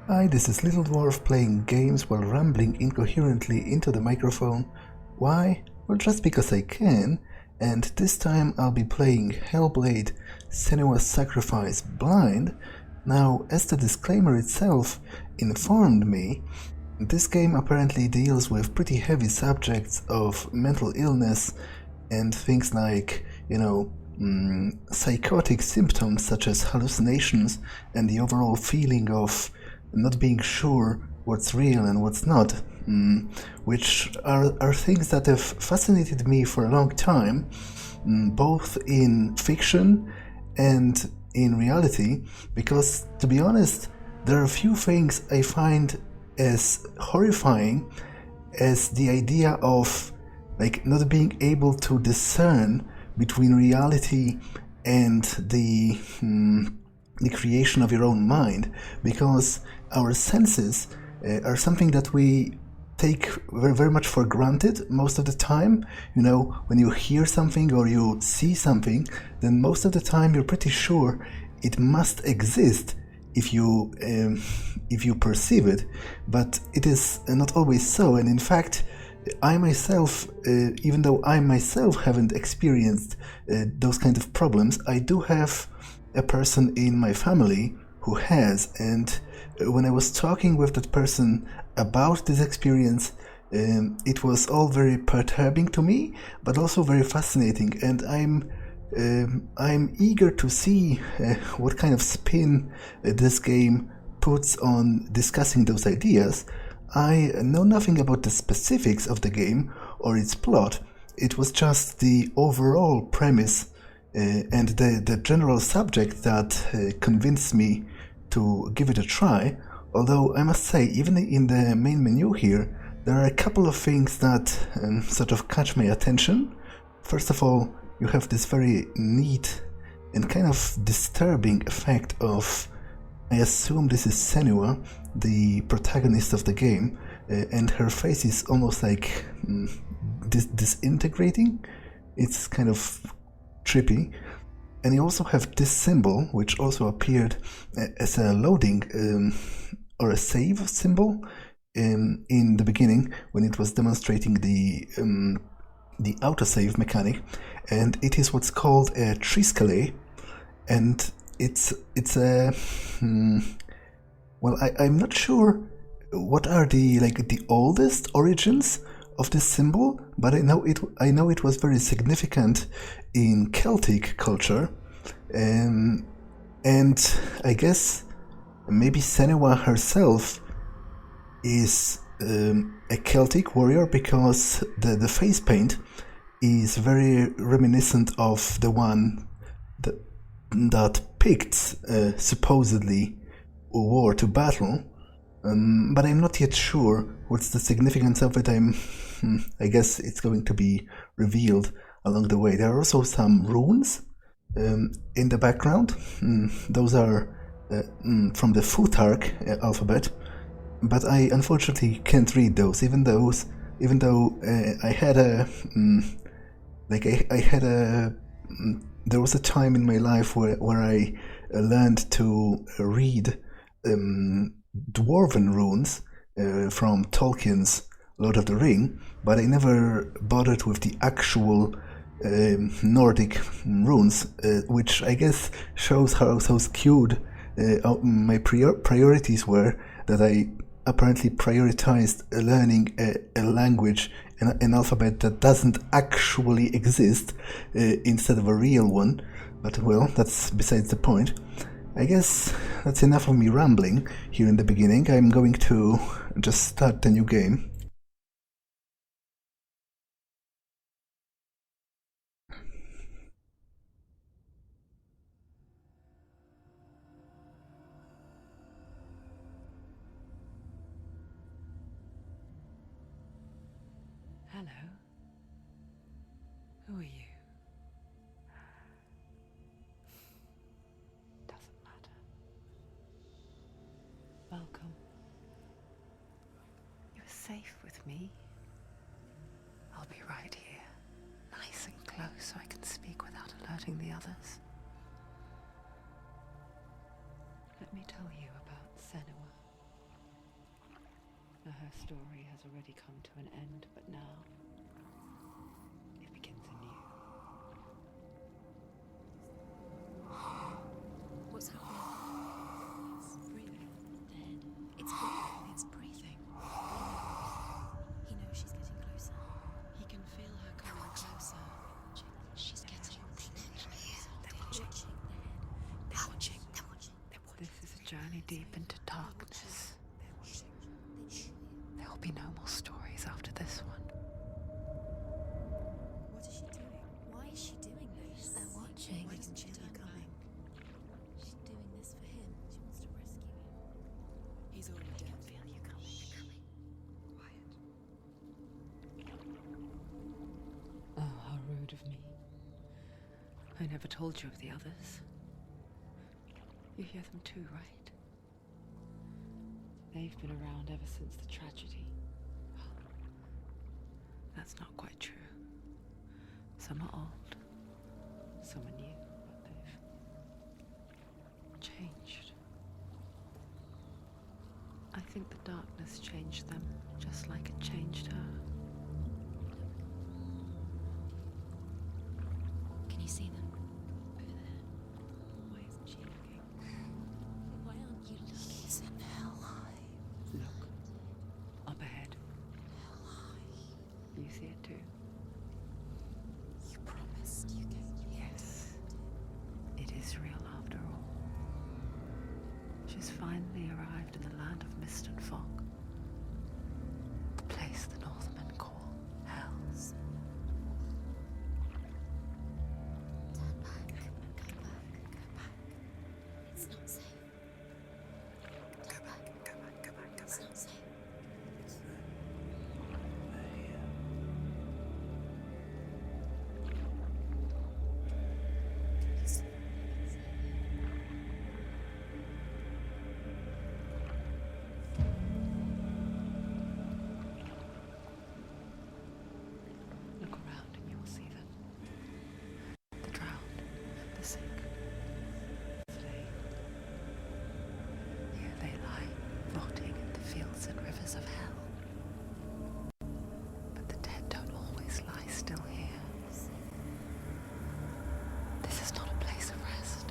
Hi, this is Little Dwarf playing games while rambling incoherently into the microphone. Why? Well, just because I can, and this time I'll be playing Hellblade Senua Sacrifice blind. Now, as the disclaimer itself informed me, this game apparently deals with pretty heavy subjects of mental illness and things like, psychotic symptoms such as hallucinations and the overall feeling of not being sure what's real and what's not, which are things that have fascinated me for a long time, both in fiction and in reality, because, to be honest, there are a few things I find as horrifying as the idea of not being able to discern between reality and the creation of your own mind, because our senses are something that we take very, very much for granted most of the time. When you hear something or you see something, then most of the time you're pretty sure it must exist if you perceive it, but it is not always so. And in fact, I myself, even though I myself haven't experienced those kind of problems, I do have a person in my family who has, and when I was talking with that person about this experience, it was all very perturbing to me, but also very fascinating, and I'm eager to see what kind of spin this game puts on discussing those ideas. I know nothing about the specifics of the game or its plot. It was just the overall premise and the general subject that convinced me to give it a try. Although I must say, even in the main menu here, there are a couple of things that sort of catch my attention. First of all, you have this very neat and kind of disturbing effect of, I assume this is Senua, the protagonist of the game, and her face is almost like disintegrating. It's kind of trippy. And you also have this symbol, which also appeared as a loading or a save symbol in the beginning when it was demonstrating the autosave mechanic, and it is what's called a triskele, and it's a well, I'm not sure what are the oldest origins of this symbol, but I know it was very significant in Celtic culture, and I guess maybe Senua herself is a Celtic warrior, because the face paint is very reminiscent of the one that Picts supposedly wore to battle, but I'm not yet sure what's the significance of it. I guess it's going to be revealed along the way. There are also some runes in the background. Those are from the Futhark alphabet, but I unfortunately can't read those. Even though I had a there was a time in my life where I learned to read dwarven runes from Tolkien's Lord of the Ring, but I never bothered with the actual Nordic runes, which I guess shows how skewed my priorities were, that I apparently prioritized learning a language, an alphabet that doesn't actually exist, instead of a real one. But well, that's besides the point. I guess that's enough of me rambling here in the beginning. I'm going to just start the new game. Hello. Who are you? Doesn't matter. Welcome. You're safe with me. I'll be right here, nice and close, so I can speak without alerting the others. Let me tell you about Senua. Her story has already come to an end, but now it begins anew. What's happening? It's breathing. Dead. It's breathing. He knows she's getting closer. He can feel her coming closer. She's getting closer. They're watching. They're watching. They're watching. This is a journey deep into darkness. They're watching. There will be no more stories after this one. What is she doing? Why is she doing this? They're watching. Why doesn't she turn coming? She's doing this for him. She wants to rescue him. He's already dead. I can feel you coming. Quiet. Oh, how rude of me. I never told you of the others. You hear them too, right? They've been around ever since the tragedy. Well, that's not quite true. Some are old, some are new, but they've changed. I think the darkness changed them, just like it changed her. Can you see them? Over there. Why isn't she looking? Why aren't you looking? He's in Helheim. Look, up ahead. Helheim. You see it too? You promised you gave me. Yes. It is real after all. She's finally arrived in the land of mist and fog. The place the Northmen call Hell. Turn back. Go back. Go back. It's not safe. Turn back. Go back. Go back. It's not safe. Look around and you will see them. The drowned, the sick, the slain. Here they lie, rotting in the fields and rivers of hell. But the dead don't always lie still here. This is not a place of rest.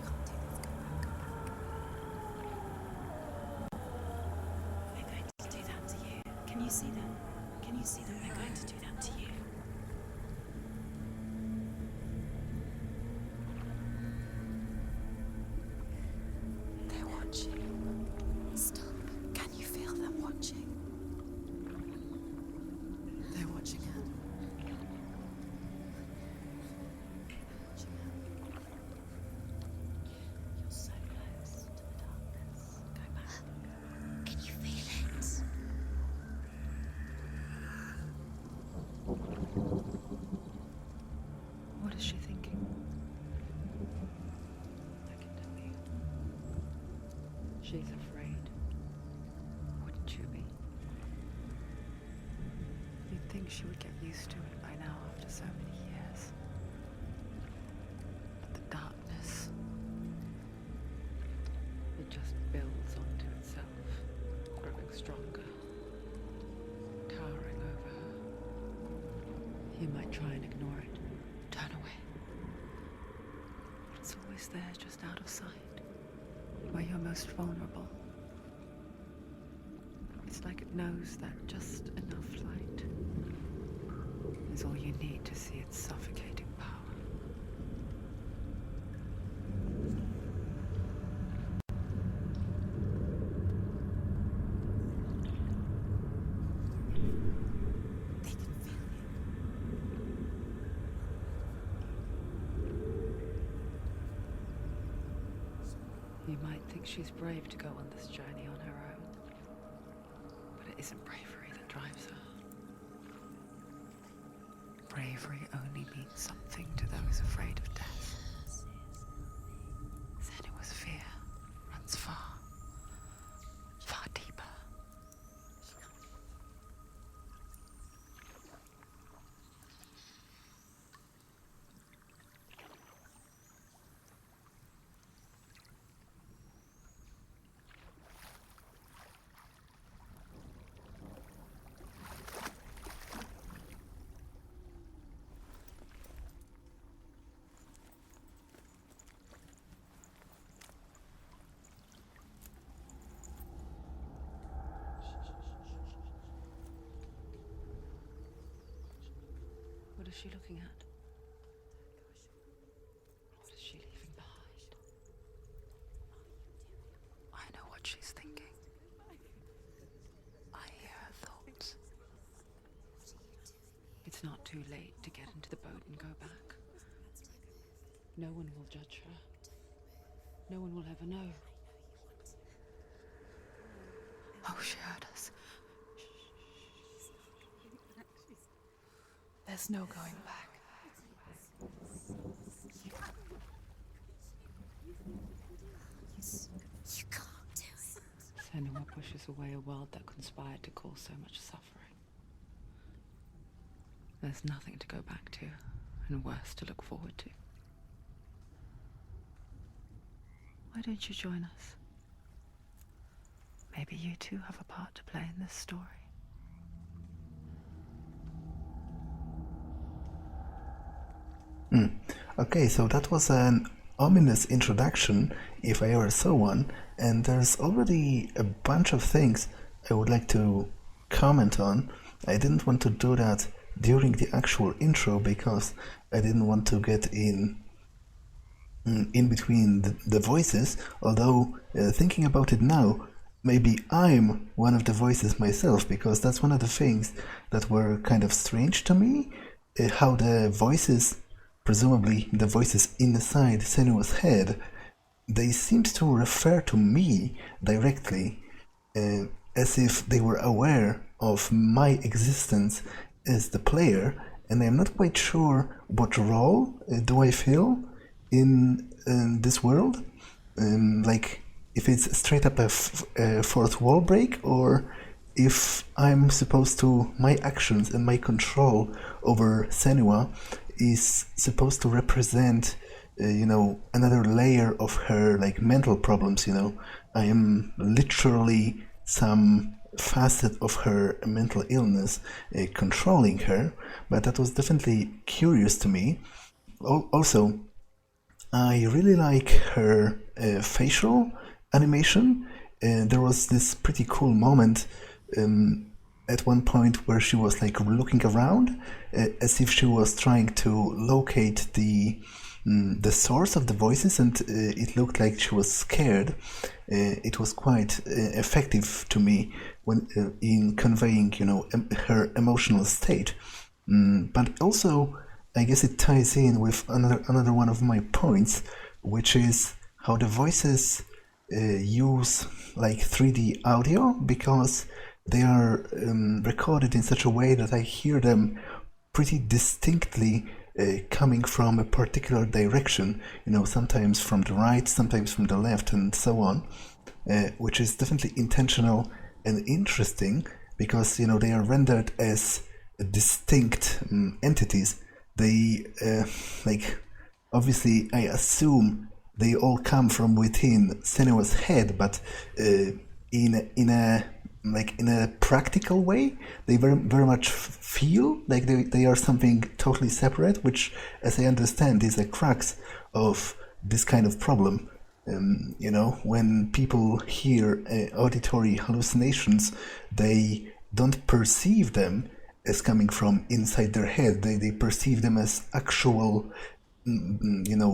They're going to do that to you. Can you see them? Can you see them? They're going to do that to you. They're watching. Stop. Can you feel them watching? They're watching her. You're so close to the darkness. Go back. Can you feel it? What is she thinking? I can tell you. She's afraid. Wouldn't you be? You'd think she would get used to it by now after so many years. But the darkness, it just builds onto itself, growing stronger, towering over her. You might try and ignore it, turn away. But it's always there, just out of sight, where you're most vulnerable. It's like it knows that just enough light is all you need to see its suffocating power. They can feel you. You might think she's brave to go on this journey on her own, but it isn't bravery that drives her. Bravery only means something to those afraid of death. Senua's fear runs far, far deeper. What is she looking at? What is she leaving behind? I know what she's thinking. I hear her thoughts. It's not too late to get into the boat and go back. No one will judge her. No one will ever know. Oh, she heard us. There's no going back. You can't do it. Senua pushes away a world that conspired to cause so much suffering. There's nothing to go back to, and worse to look forward to. Why don't you join us? Maybe you too have a part to play in this story. Okay, so that was an ominous introduction, if I ever saw one, and there's already a bunch of things I would like to comment on. I didn't want to do that during the actual intro because I didn't want to get in between the voices, although thinking about it now, maybe I'm one of the voices myself, because that's one of the things that were kind of strange to me, how the voices, presumably the voices inside Senua's head, they seemed to refer to me directly, as if they were aware of my existence as the player, and I'm not quite sure what role do I fill in this world, like if it's straight up a fourth wall break, or if I'm supposed to, my actions and my control over Senua is supposed to represent, another layer of her like mental problems. I am literally some facet of her mental illness controlling her, but that was definitely curious to me. Also, I really like her facial animation. There was this pretty cool moment at one point where she was like looking around as if she was trying to locate the source of the voices, and it looked like she was scared. It was quite effective to me when in conveying, her emotional state. But also, I guess it ties in with another one of my points, which is how the voices use like 3D audio, because they are recorded in such a way that I hear them pretty distinctly coming from a particular direction, sometimes from the right, sometimes from the left, and so on, which is definitely intentional and interesting, because they are rendered as distinct entities. They obviously, I assume they all come from within Senua's head, but in a practical way, they very much feel like they are something totally separate, which, as I understand, is a crux of this kind of problem. When people hear auditory hallucinations, they don't perceive them as coming from inside their head. They perceive them as actual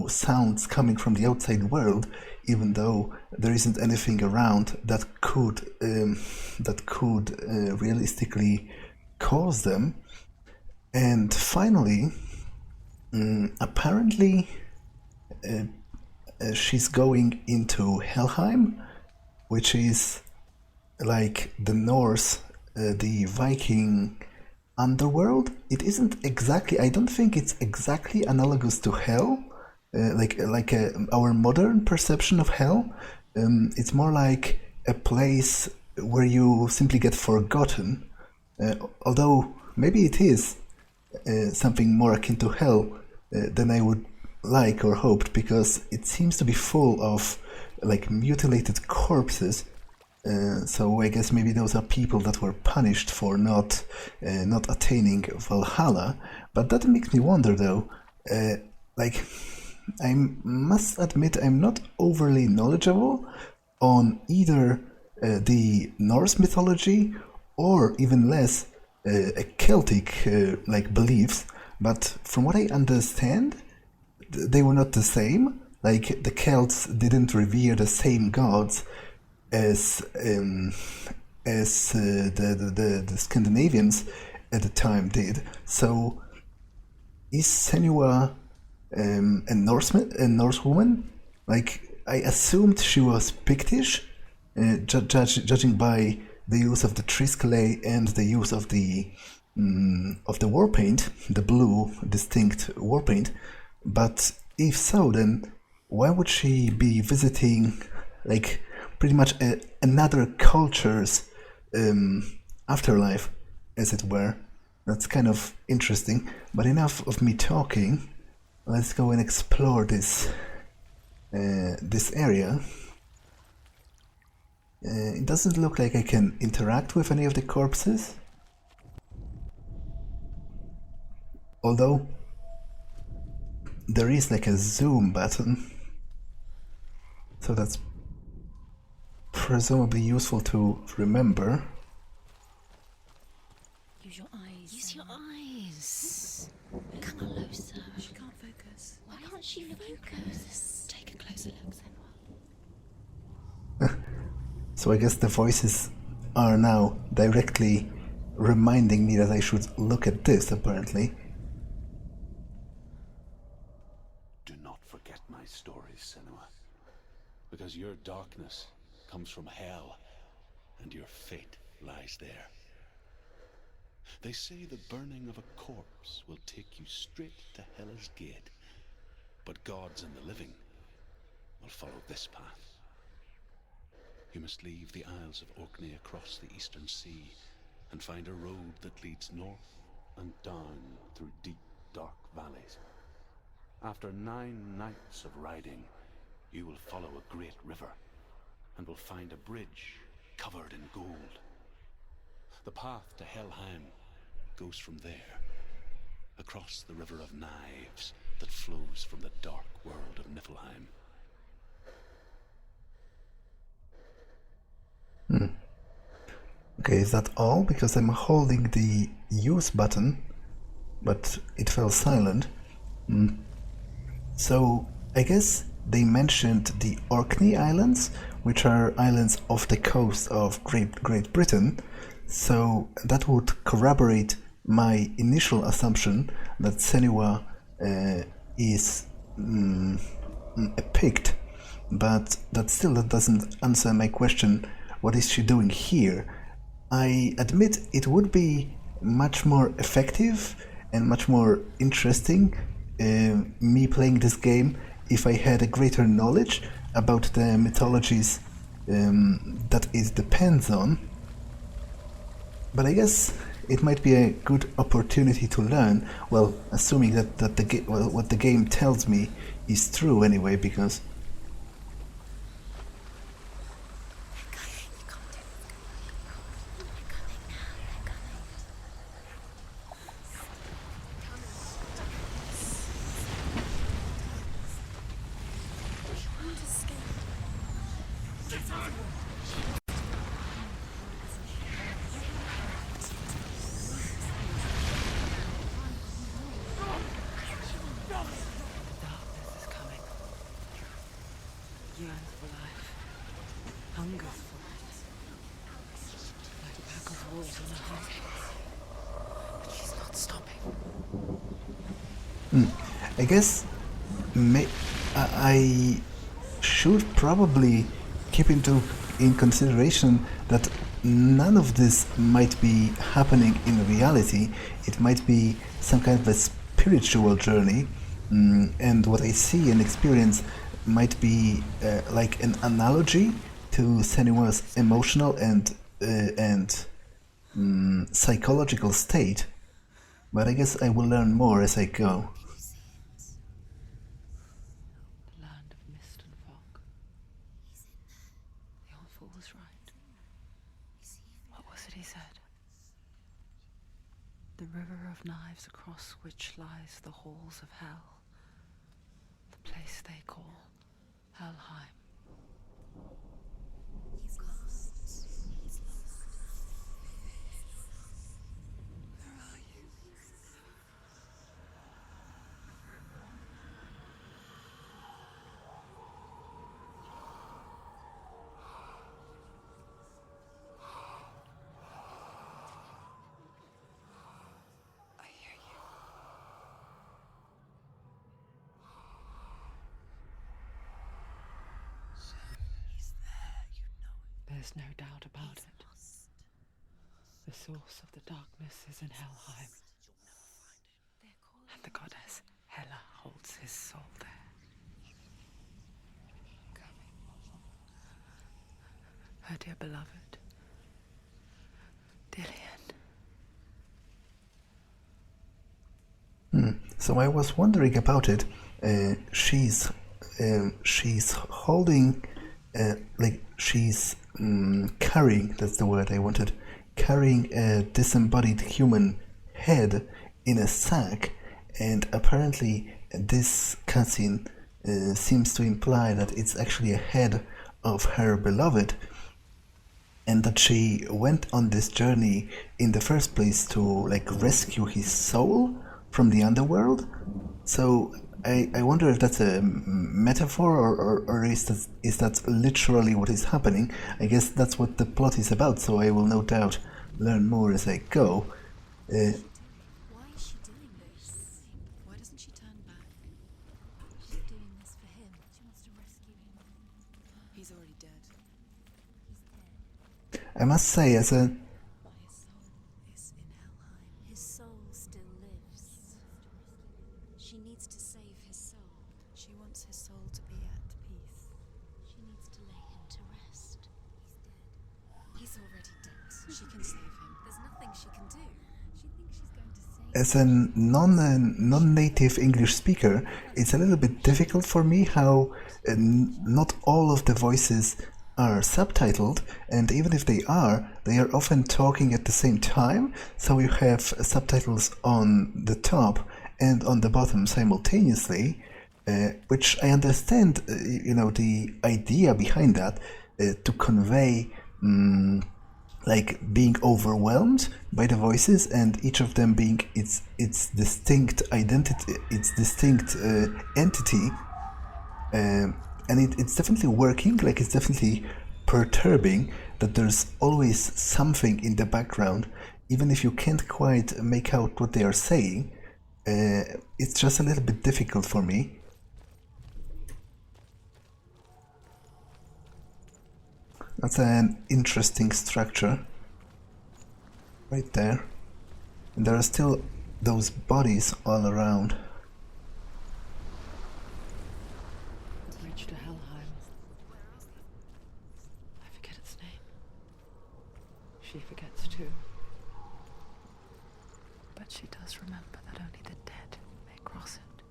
sounds coming from the outside world, even though there isn't anything around that could realistically cause them. And finally, apparently she's going into Helheim, which is like the Norse, the Viking underworld. It isn't exactly, I don't think it's exactly analogous to hell, like our modern perception of hell. It's more like a place where you simply get forgotten, although maybe it is something more akin to hell than I would like or hoped, because it seems to be full of like mutilated corpses. So I guess maybe those are people that were punished for not attaining Valhalla. But that makes me wonder, though. I must admit I'm not overly knowledgeable on either the Norse mythology or even less Celtic beliefs. but from what I understand, they were not the same. Like, the Celts didn't revere the same gods as the Scandinavians at the time did. So, is Senua a Norse woman? Like, I assumed she was Pictish, judging by the use of the Triskele and the use of the war paint, the blue distinct war paint. But if so, then why would she be visiting, like, pretty much another culture's afterlife, as it were? That's kind of interesting. But enough of me talking. Let's go and explore this area. It doesn't look like I can interact with any of the corpses. Although there is like a zoom button, so that's presumably useful to remember. Use your eyes. Use your eyes. Come closer. She can't focus. Why can't she focus? Take a closer look, Senua. So I guess the voices are now directly reminding me that I should look at this, apparently. Do not forget my stories, Senua, because your darkness comes from hell, and your fate lies there. They say the burning of a corpse will take you straight to Hela's gate, but gods and the living will follow this path. You must leave the Isles of Orkney across the eastern sea and find a road that leads north and down through deep, dark valleys. After 9 nights of riding, you will follow a great river and will find a bridge covered in gold. The path to Helheim goes from there, across the River of Knives that flows from the dark world of Niflheim. Okay, is that all? Because I'm holding the use button, but it fell silent. So, I guess they mentioned the Orkney Islands, which are islands off the coast of Great Britain. So that would corroborate my initial assumption that Senua is a Pict, but that doesn't answer my question. What is she doing here? I admit it would be much more effective and much more interesting me playing this game if I had a greater knowledge about the mythologies that it depends on. But I guess it might be a good opportunity to learn, well, assuming that what the game tells me is true anyway, because Yearns for life. Hungers for it. Like a pack of wolves on a hunt. But she's not stopping. I guess I should probably keep in consideration that none of this might be happening in reality. It might be some kind of a spiritual journey, and what I see and experience might be like an analogy to Senua's emotional and psychological state. But I guess I will learn more as I go. The land of mist and fog. The old fool was right. What was it he said? The river of knives across which lies the halls of hell. The place they call Helheim. He's lost. He's lost. Where are you? There's no doubt about it. The source of the darkness is in Helheim. And the goddess Hela holds his soul there. Her dear beloved, Dillian. So I was wondering about it. She's holding, she's carrying. That's the word I wanted. Carrying a disembodied human head in a sack, and apparently this cutscene seems to imply that it's actually a head of her beloved, and that she went on this journey in the first place to rescue his soul from the underworld. So I wonder if that's a metaphor or is that literally what is happening. I guess that's what the plot is about, so I will no doubt learn more as I go. Why is she doing this? Why doesn't she turn back? She's doing this for him. She wants to rescue him. He's already dead. He's dead. I must say, as a But his soul is in Helheim. His soul still lives. She needs to save his soul. She wants his soul to be at peace. She needs to lay him to rest. He's dead. He's already dead. She can save him. There's nothing she can do. She thinks she's going to save as a non-native English speaker, it's a little bit difficult for me how not all of the voices are subtitled, and even if they are often talking at the same time, so you have subtitles on the top and on the bottom simultaneously, which I understand, the idea behind that, to convey being overwhelmed by the voices, and each of them being its distinct identity, its distinct entity, and it's definitely working. It's definitely perturbing that there's always something in the background, even if you can't quite make out what they are saying. It's just a little bit difficult for me. That's an interesting structure right there, and there are still those bodies all around. Bridge to Helheim. I forget its name. She forgets too. But she does remember that only the dead may cross it.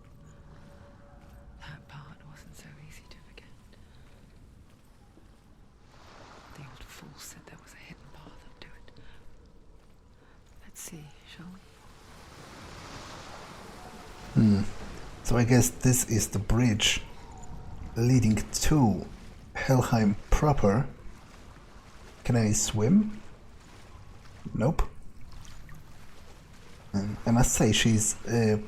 That part wasn't so easy to forget. The old fool said there was a hidden path up to it. Let's see, shall we? So I guess this is the bridge leading to Helheim proper. Can I swim? Nope. I must say, she's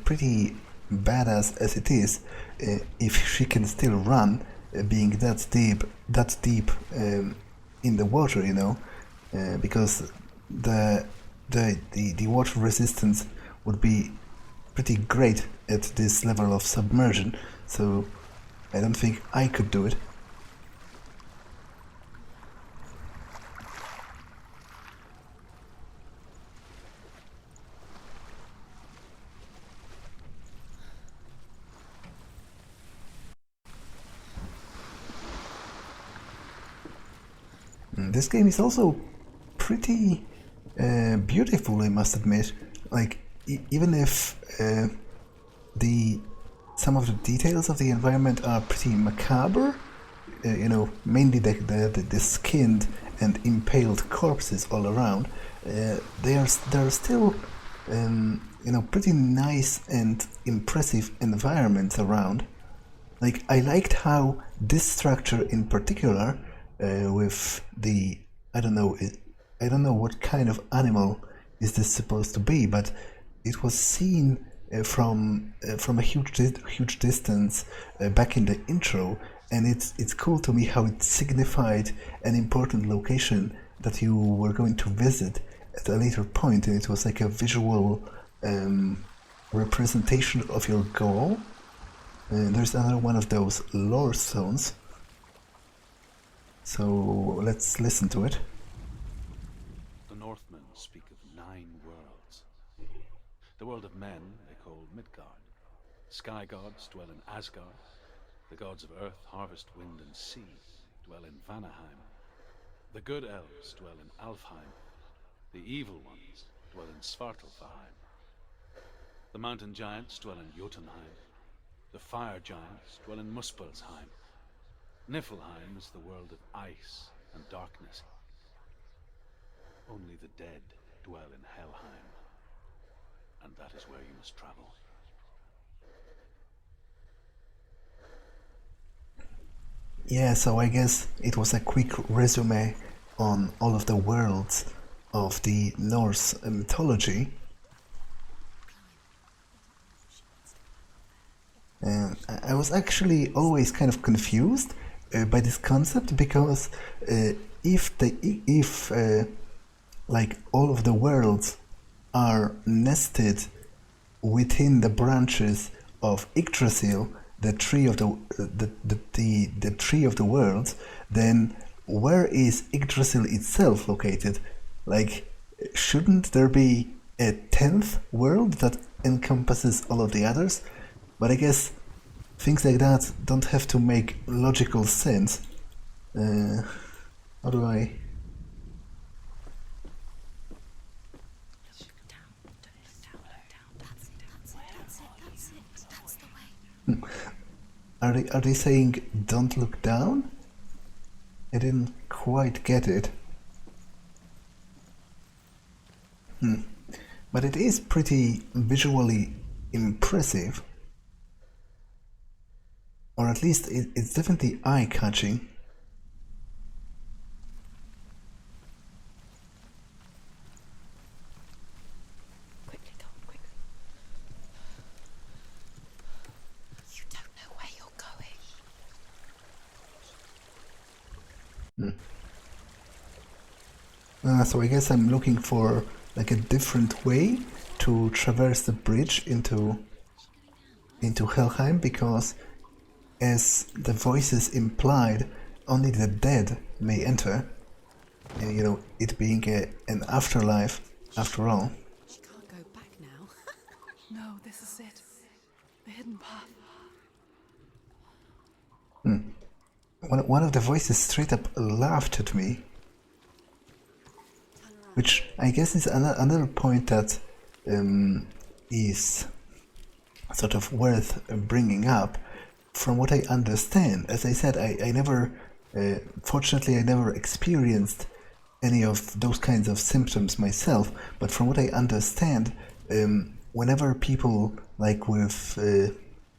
pretty badass as it is, if she can still run, being that deep in the water, because the water resistance would be pretty great at this level of submersion, so I don't think I could do it. This game is also pretty beautiful, I must admit. Even if some of the details of the environment are pretty macabre, mainly the skinned and impaled corpses all around, there are still pretty nice and impressive environments around. I liked how this structure in particular, with the I don't know what kind of animal is this supposed to be, but it was seen from a huge distance back in the intro, and it's cool to me how it signified an important location that you were going to visit at a later point, and it was like a visual representation of your goal. And there's another one of those lore stones. So let's listen to it. The Northmen speak of 9 worlds. The world of men they call Midgard. Sky gods dwell in Asgard. The gods of earth, harvest, wind, and sea dwell in Vanaheim. The good elves dwell in Alfheim. The evil ones dwell in Svartalfheim. The mountain giants dwell in Jotunheim. The fire giants dwell in Muspelheim. Niflheim is the world of ice and darkness. Only the dead dwell in Helheim. And that is where you must travel. Yeah, so I guess it was a quick resume on all of the worlds of the Norse mythology. And I was actually always kind of confused by this concept, because if like all of the worlds are nested within the branches of Yggdrasil, the tree of the tree of the worlds, then where is Yggdrasil itself located? Like, shouldn't there be a 10th world that encompasses all of the others? But I guess things like that don't have to make logical sense. How do I... That's the way. Are they saying don't look down? I didn't quite get it. But it is pretty visually impressive. Or at least it's definitely eye-catching. Quickly, Tom, quickly. You don't know where you're going. So I guess I'm looking for like a different way to traverse the bridge into Helheim, because as the voices implied, only the dead may enter. And, you know, it being an afterlife after all. She can't go back now. No, this is it. The hidden path. One of the voices straight up laughed at me. Which I guess is another point that is sort of worth bringing up. From what I understand, as I said, I never, fortunately, I never experienced any of those kinds of symptoms myself. But from what I understand, whenever people like with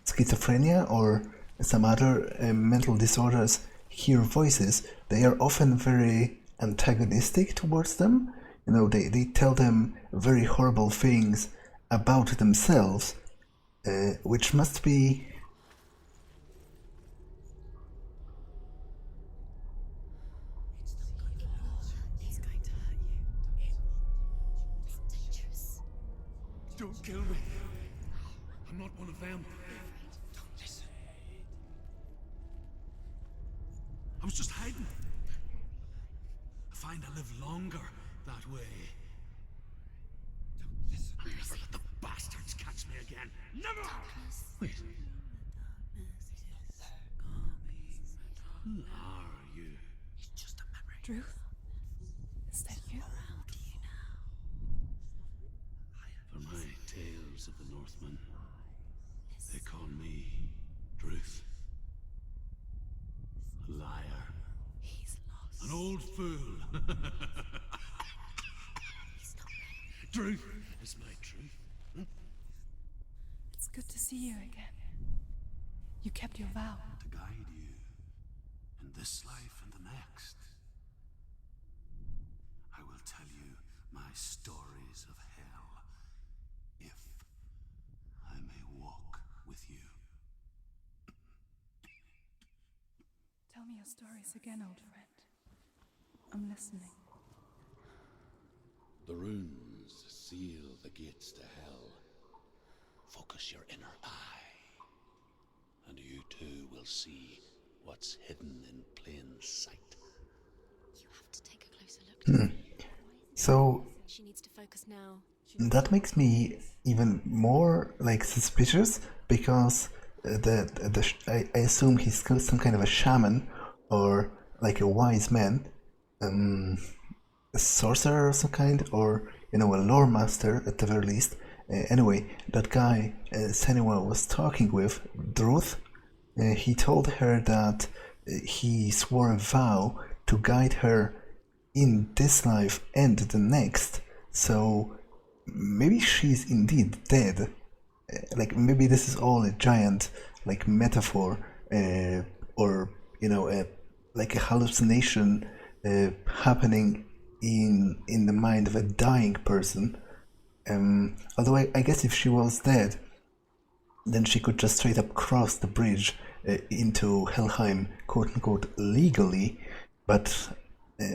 schizophrenia or some other mental disorders hear voices, they are often very antagonistic towards them. You know, they tell them very horrible things about themselves, which must be... He's going to hurt you. It's dangerous. Don't kill me. I'm not one of them. Don't listen. I was just hiding. I find I live longer that way. Don't listen. I'll never let the bastards catch me again. Never! Wait. Who are you? It's just a memory. Druth? Is that you? For my tales of the Northmen, they call me Druth. A liar. He's lost. An old fool. He's not ready. Truth is my truth. It's good to see you again. You kept your vow. To guide you in this life and the next. I will tell you my stories of hell, if I may walk with you. Tell me your stories again, old friend. I'm listening. The runes seal the gates to hell. Focus your inner eye, and you too will see what's hidden in plain sight. So She needs to focus now. that makes me even more like suspicious because I assume he's some kind of a shaman or like a wise man, a sorcerer of some kind, or a lore master at the very least. Anyway, that guy Senua was talking with, Druth, he told her that he swore a vow to guide her in this life and the next. So maybe she's indeed dead. Like maybe this is all a giant like metaphor, or like a hallucination happening in the mind of a dying person. Although I guess if she was dead, then she could just straight up cross the bridge into Helheim, quote unquote, legally. But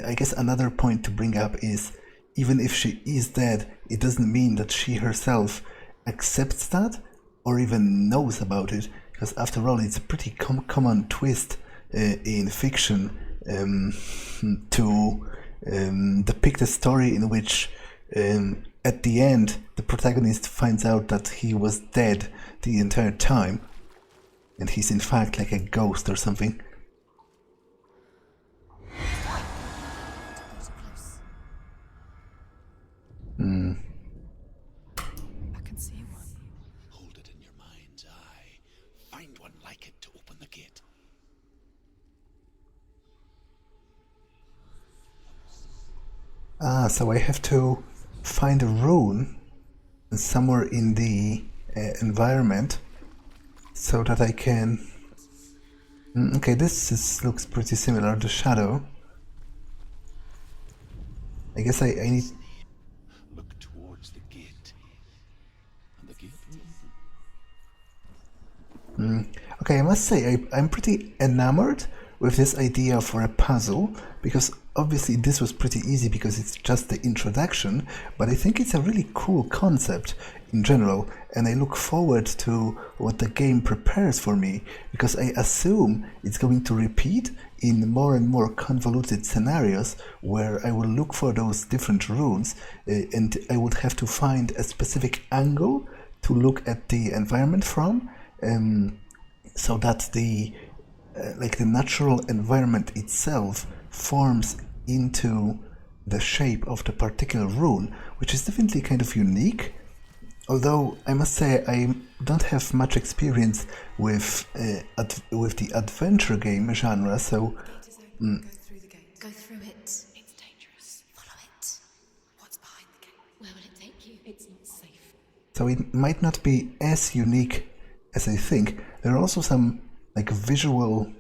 I guess another point to bring up is even if she is dead, it doesn't mean that she herself accepts that or even knows about it, because after all, it's a pretty common twist in fiction to depict a story in which at the end the protagonist finds out that he was dead the entire time and he's in fact like a ghost or something. I can see one. Hold it in your mind's eye. Find one like it to open the gate. So I have to find a rune somewhere in the environment so that I can... Okay, this looks pretty similar, the shadow. I guess I need... Look towards the gate. And the gate will open. Okay, I must say, I'm pretty enamored with this idea for a puzzle, because obviously this was pretty easy because it's just the introduction, but I think it's a really cool concept in general, and I look forward to what the game prepares for me, because I assume it's going to repeat in more and more convoluted scenarios where I will look for those different runes, and I would have to find a specific angle to look at the environment from, so that the natural environment itself forms into the shape of the particular rune, which is definitely kind of unique. Although I must say I don't have much experience with the adventure game genre, so Gate is open. Go through the gate. Go through it. It's dangerous. Follow it. What's behind the gate? Where will it take you? It's not safe. so it might not be as unique as I think. There are also some like visual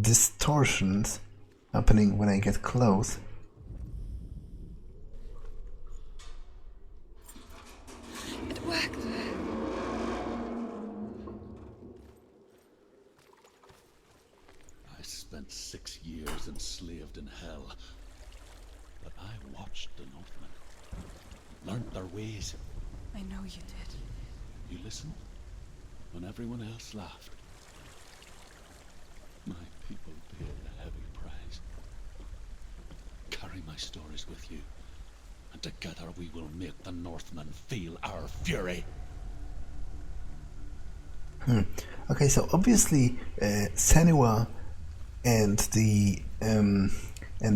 distortions happening when I get close. It worked. I spent 6 years enslaved in hell. But I watched the Northmen. Learned their ways. I know you did. You listened when everyone else laughed. My people paid a heavy price. Carry my stories with you, and together we will make the Northmen feel our fury. Okay, so obviously Senua and the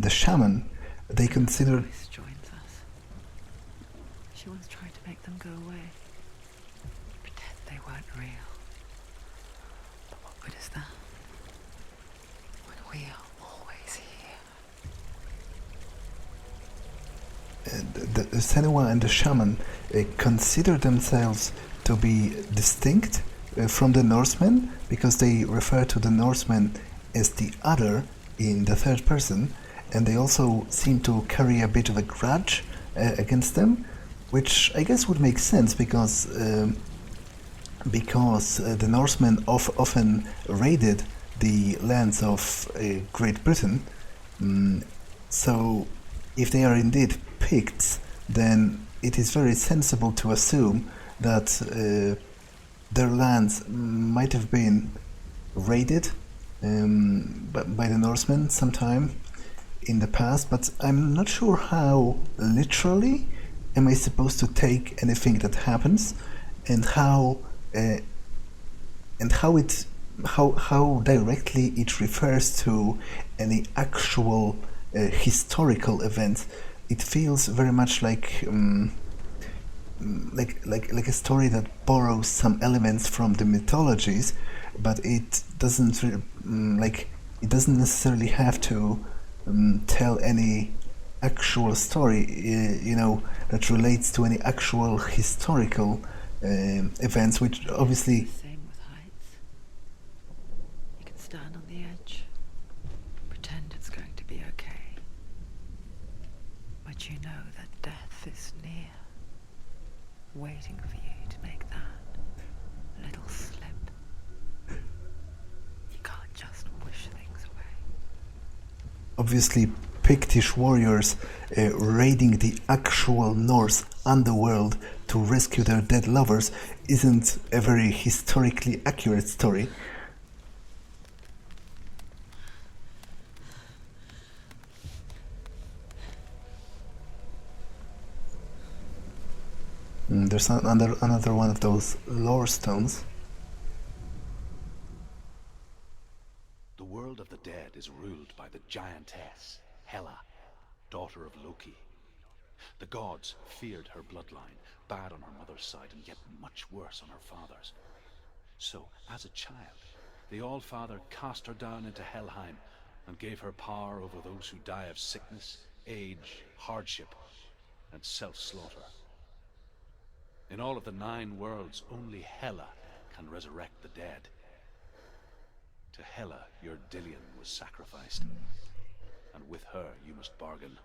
shaman, they consider... This joins us. She once tried to make them go away. Pretend they weren't real. But what good is that? When we are always here. the Senua and the shaman consider themselves to be distinct from the Norsemen, because they refer to the Norsemen as the other in the third person, and they also seem to carry a bit of a grudge against them, which I guess would make sense because the Norsemen often raided the lands of Great Britain. So if they are indeed Picts, then it is very sensible to assume that their lands might have been raided by the Norsemen sometime. in the past, but I'm not sure how literally am I supposed to take anything that happens, and how how directly it refers to any actual historical event. It feels very much like a story that borrows some elements from the mythologies, but it doesn't it doesn't necessarily have to tell any actual story, that relates to any actual historical events, which obviously. Same with heights. You can stand on the edge, pretend it's going to be okay, but you know that death is near, waiting for you to make that little slip. You can't just wish things away. Obviously, Pictish warriors raiding the actual Norse underworld to rescue their dead lovers isn't a very historically accurate story. There's another one of those lore stones. The world of the dead is ruled by the giantess, Hela, daughter of Loki. The gods feared her bloodline, bad on her mother's side and yet much worse on her father's. So, as a child, the All-Father cast her down into Helheim and gave her power over those who die of sickness, age, hardship, and self-slaughter. In all of the 9 worlds, only Hela can resurrect the dead. To Hela, your Dillion was sacrificed, and with her you must bargain.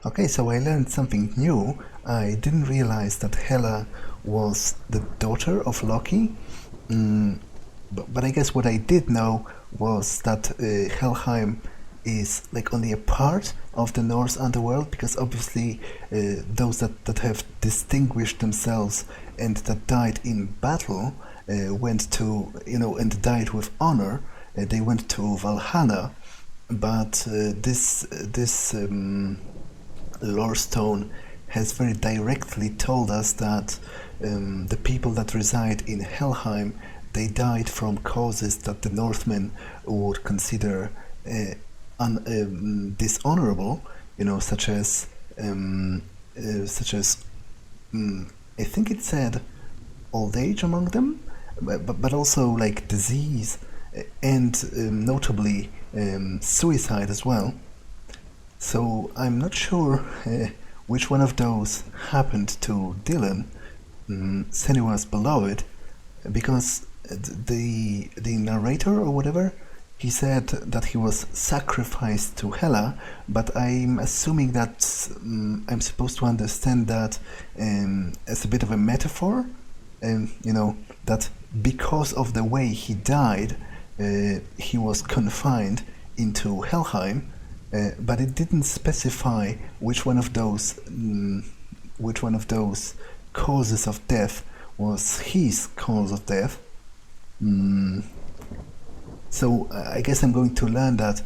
Okay, so I learned something new. I didn't realize that Hela was the daughter of Loki, but I guess what I did know was that Helheim is like only a part of the Norse underworld, because obviously those that have distinguished themselves and that died in battle went to, and died with honor. They went to Valhalla, but this lore stone has very directly told us that the people that reside in Helheim, they died from causes that the Northmen would consider dishonorable, such as I think it said old age among them, but also like disease and notably suicide as well. So I'm not sure which one of those happened to Dylan, Senua's beloved, because the narrator or whatever, he said that he was sacrificed to Hela, but I'm assuming that I'm supposed to understand that as a bit of a metaphor, that because of the way he died, he was confined into Helheim, but it didn't specify which one of those causes of death was his cause of death. So I guess I'm going to learn that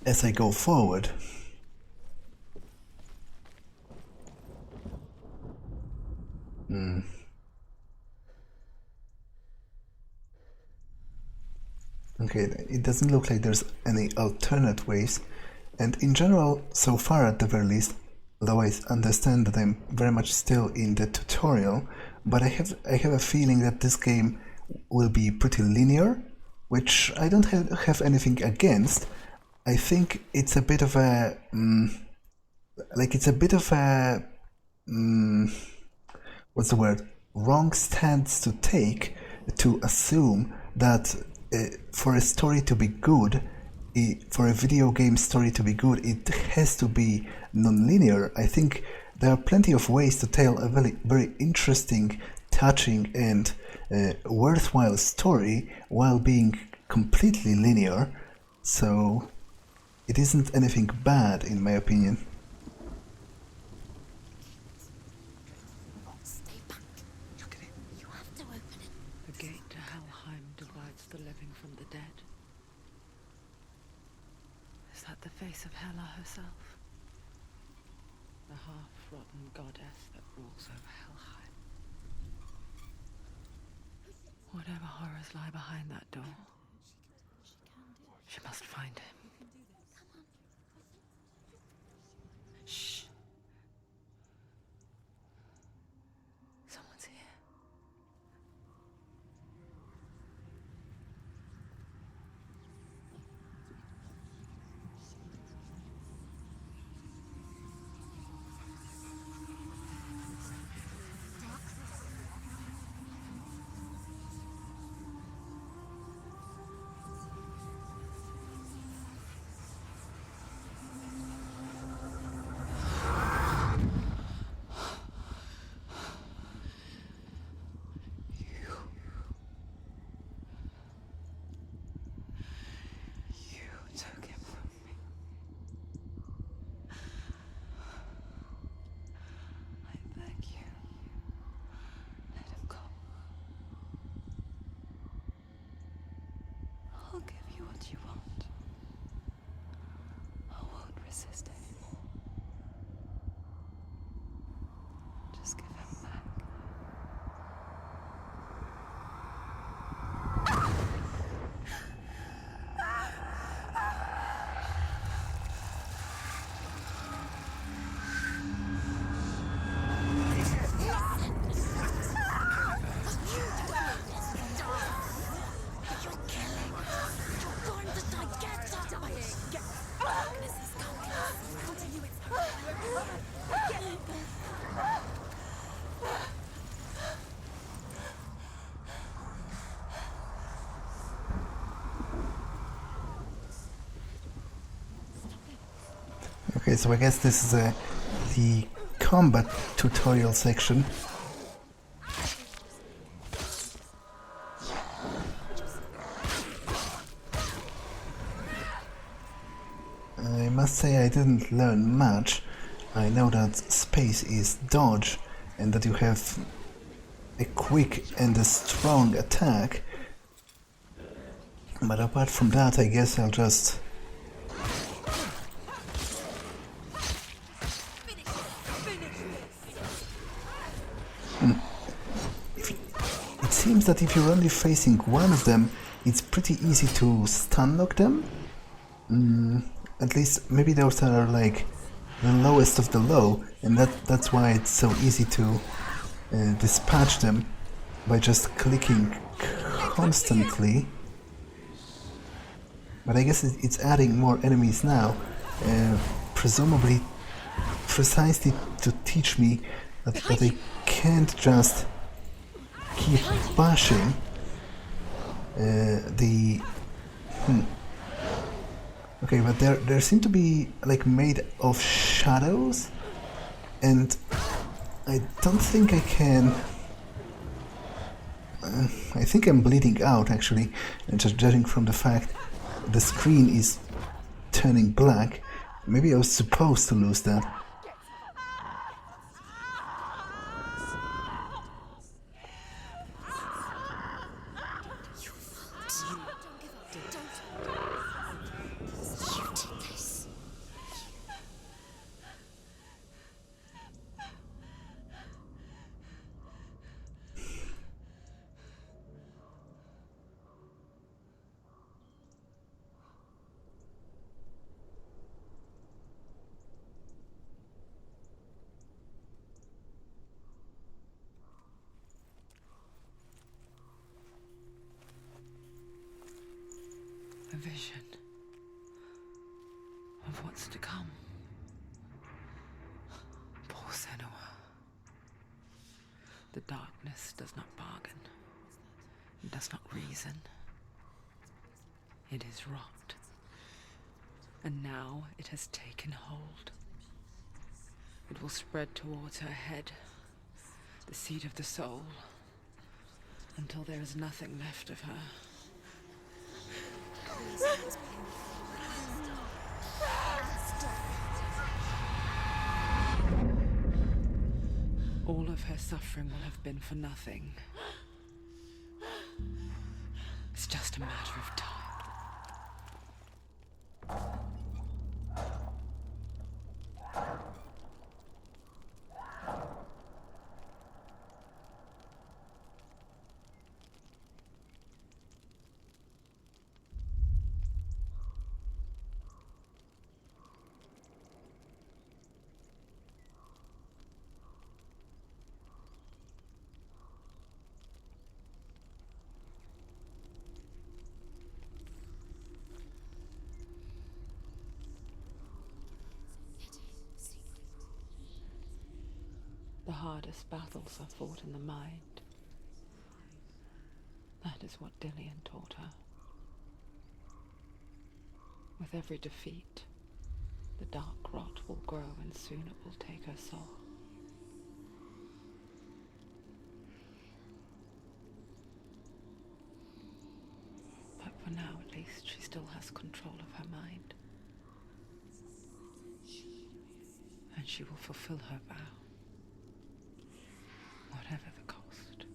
as I go forward. Okay, it doesn't look like there's any alternate ways, and in general, so far at the very least, though I understand that I'm very much still in the tutorial, but I have a feeling that this game will be pretty linear, which I don't have anything against. I think it's a bit of a what's the word? Wrong stance to take, to assume that for a story to be good, for a video game story to be good, it has to be non-linear. I think there are plenty of ways to tell a very, very interesting, touching, and worthwhile story while being completely linear. So it isn't anything bad, in my opinion. Stay back. Look at it. You have to open it. The gate to Helheim divides the living from the dead. Hela herself. The half-rotten goddess that rules over Helheim. Whatever horrors lie behind that door, she must find him. Shh. Someone's here. Took him from me. I beg you, let him go. I'll give you what you want. I won't resist anymore. Just give him back. Okay, so I guess this is the combat tutorial section. I must say I didn't learn much. I know that space is dodge and that you have a quick and a strong attack. But apart from that, I guess I'll just... It seems that if you're only facing one of them, it's pretty easy to stun lock them. At least maybe those are like the lowest of the low, and that's why it's so easy to dispatch them by just clicking constantly. But I guess it's adding more enemies now, presumably precisely to teach me that I can't just keep bashing the... Okay, but there seem to be like made of shadows, and I don't think I can... I think I'm bleeding out actually, just judging from the fact the screen is turning black. Maybe I was supposed to lose that. A vision of what's to come. Poor Senua. The darkness does not bargain. It does not reason. It is rot. And now it has taken hold. It will spread towards her head, the seat of the soul, until there is nothing left of her. All of her suffering will have been for nothing. It's just a matter of time. hardest battles are fought in the mind. That is what Dillian taught her. With every defeat, the dark rot will grow and soon it will take her soul. But for now, at least, she still has control of her mind. And she will fulfill her vow, whatever the cost.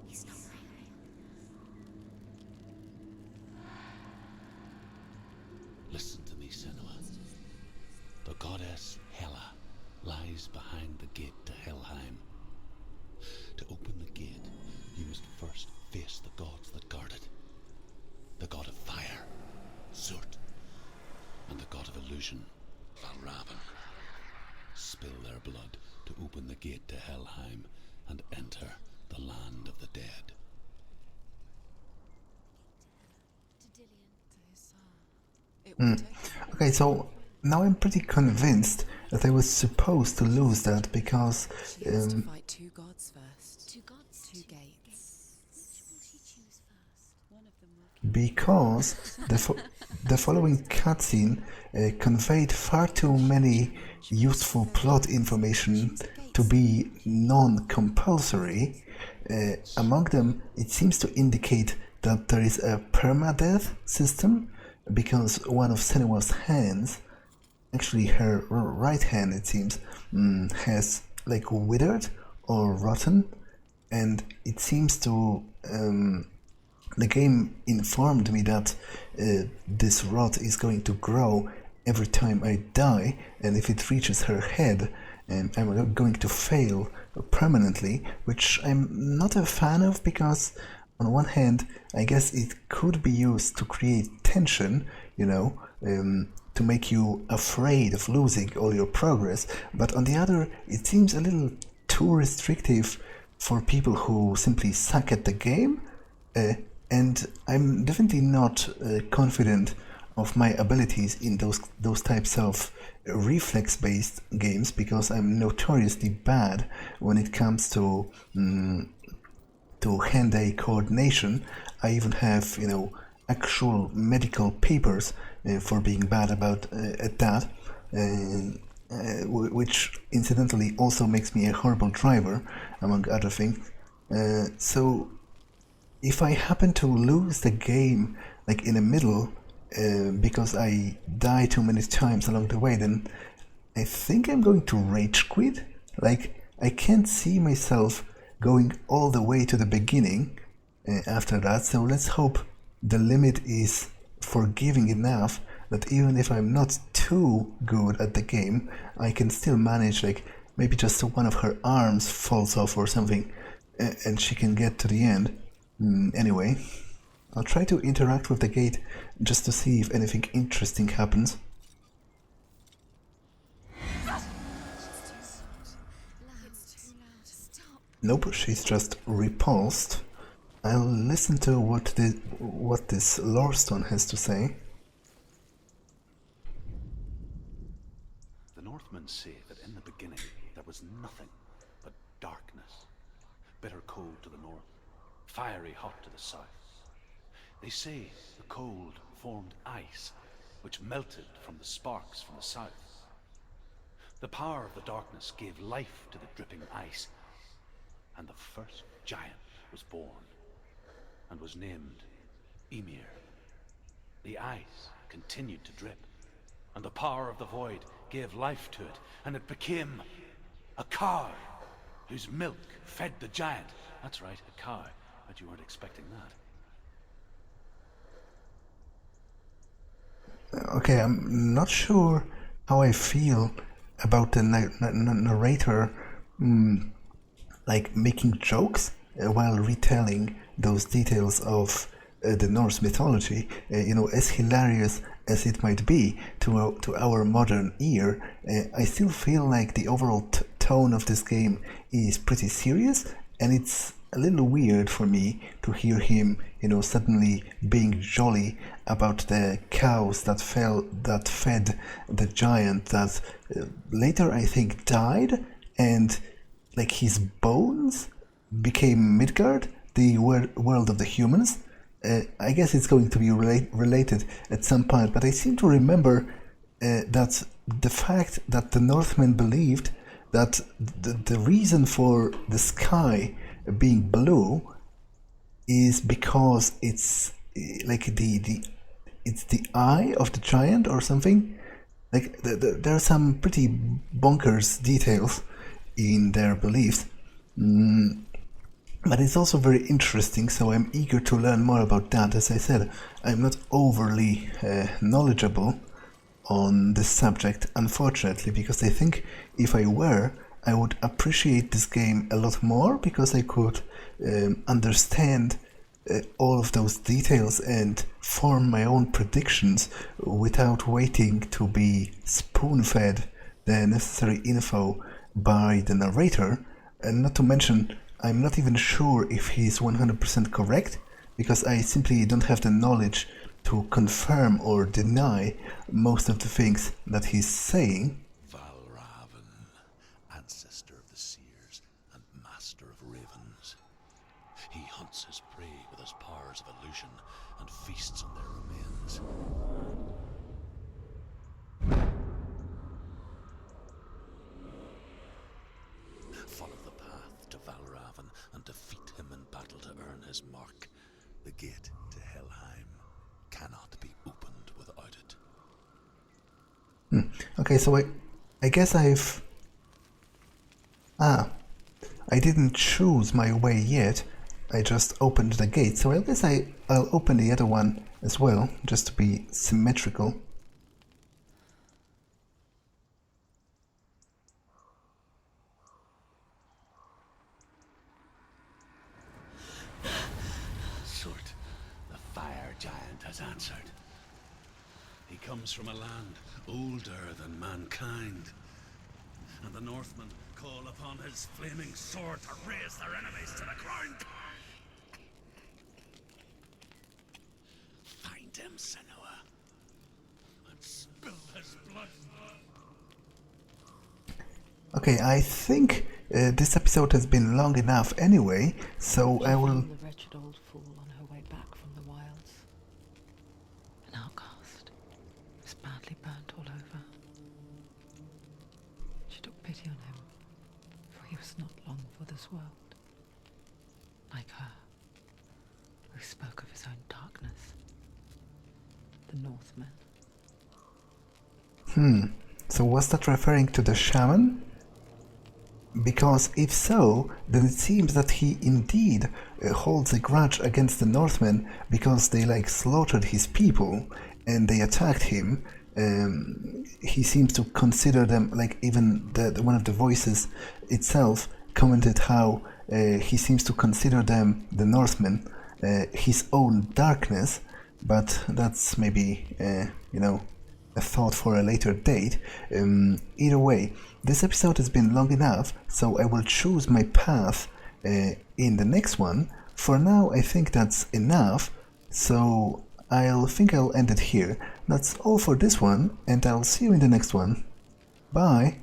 He's not real. Listen to me, Senua. The goddess Hela lies behind the gate to Helheim. To open the gate, you must first face the gods that guard it. The god of fire, Zurt, and the god of illusion, Valravan. Spill their blood to open the gate to Helheim and enter the land of the dead. To Dillian. To his son. It will take Okay, so now I'm pretty convinced that I was supposed to lose that because She has to fight two gods first. two gods. Two gates. Which will she choose first? One of them will because the following cutscene conveyed far too many useful plot information to be non-compulsory. Among them, it seems to indicate that there is a permadeath system because one of Senua's hands, actually her right hand it seems, has like withered or rotten, and it seems to the game informed me that this rot is going to grow every time I die, and if it reaches her head, I'm going to fail permanently, which I'm not a fan of because on one hand, I guess it could be used to create tension, you know, to make you afraid of losing all your progress, but on the other, it seems a little too restrictive for people who simply suck at the game, and I'm definitely not confident of my abilities in those types of reflex-based games because I'm notoriously bad when it comes to hand-eye coordination. I even have, you know, actual medical papers for being bad at that, which incidentally also makes me a horrible driver, among other things. So if I happen to lose the game like in the middle because I die too many times along the way, then I think I'm going to rage quit. Like, I can't see myself going all the way to the beginning after that, so let's hope the limit is forgiving enough that even if I'm not too good at the game, I can still manage, like, maybe just one of her arms falls off or something, and she can get to the end. Anyway, I'll try to interact with the gate just to see if anything interesting happens. Nope, she's just repulsed. I'll listen to what this lore stone has to say. The Northmen say that in the beginning there was nothing but darkness. Bitter cold to the north, fiery hot to the south. They say the cold formed ice, which melted from the sparks from the south. The power of the darkness gave life to the dripping ice, and the first giant was born, and was named Ymir. The ice continued to drip, and the power of the void gave life to it, and it became a cow, whose milk fed the giant. That's right, a cow. Bet you weren't expecting that. Okay, I'm not sure how I feel about the narrator like making jokes while retelling those details of the Norse mythology. You know, as hilarious as it might be to our modern ear, I still feel like the overall tone of this game is pretty serious, and it's a little weird for me to hear him, suddenly being jolly about the cows that fed the giant that later I think died, and like his bones became Midgard, the world of the humans. I guess it's going to be related at some point, but I seem to remember that the fact that the Northmen believed that the reason for the sky being blue is because it's like it's the eye of the giant or something. Like there are some pretty bonkers details in their beliefs, but it's also very interesting. So I'm eager to learn more about that. As I said, I'm not overly knowledgeable on this subject, unfortunately, because I think if I were, I would appreciate this game a lot more, because I could understand all of those details and form my own predictions without waiting to be spoon-fed the necessary info by the narrator. And not to mention, I'm not even sure if he's 100% correct, because I simply don't have the knowledge to confirm or deny most of the things that he's saying. Valravan, ancestor of the seers and master of ravens. He hunts his prey with his powers of illusion and feasts on their remains. Follow the path to Valravan and defeat him in battle to earn his mark. The gate to Helheim cannot be opened without it. Okay, so I guess I didn't choose my way yet. I just opened the gate, so I guess I'll open the other one as well, just to be symmetrical. Surt, the fire giant has answered. He comes from a land older than mankind, and the Northmen call upon his flaming sword to raise their enemies to the ground. Find him, Senua, and spill his blood. Okay, I think this episode has been long enough anyway, so I will... The wretched old fool on her way back from the wilds. An outcast. Was badly burnt all over. She took pity on him, for he was not long for this world. Like her, who spoke of his own darkness. The Northmen. So was that referring to the shaman? Because if so, then it seems that he indeed holds a grudge against the Northmen because they slaughtered his people and they attacked him. He seems to consider them, even the one of the voices itself commented how he seems to consider them, the Northmen, his own darkness, but that's maybe, a thought for a later date. Either way, this episode has been long enough, so I will choose my path in the next one. For now, I think that's enough, so I'll end it here. That's all for this one, and I'll see you in the next one. Bye!